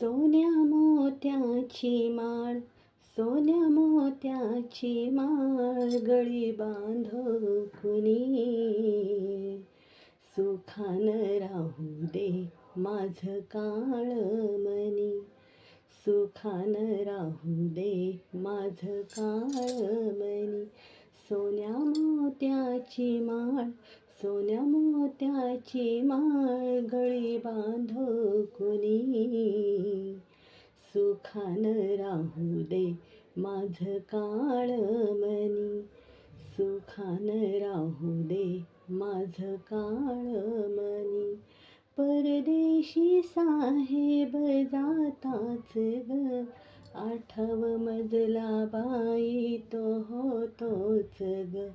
सोन्या मोत्याची माळ, सोन्या मोत्याची माळ गळी बांधो कुणी. सुखानं राहू दे माझं काळमणी, सुखानं राहू दे माझं काळमणी. सोन्या मोत्याची माळ, सोन्या मोत्याची माळ गळी बांधो कुणी. सुखानं राहू दे माझं काळमणी, सुखानं राहू दे माझं काळमणी. परदेशी साहेब जाताच ग, 8व मजला बाई तो होतोच ग.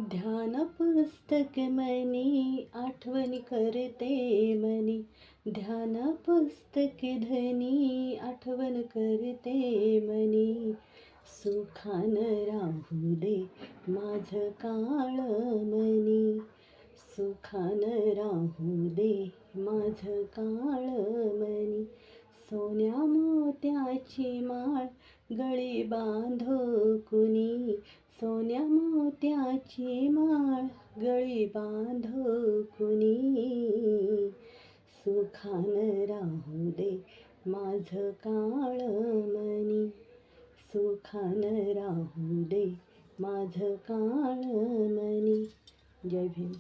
ध्यान पुस्तक मनी आठवणी करते मनी, ध्यान पुस्तक धनी आठवण करते मनी. सुखानं राहू दे माझं काळमणी, सुखानं राहू दे माझं काळमणी. सोन्या मोत्याची माळ गळी बांधो कुणी, सोन्या मोत्याची माळ गळी बांधो कुणी. सुखानं राहू दे माझं काळमणी, सुखानं राहू दे माझं काळमणी. जय भीम.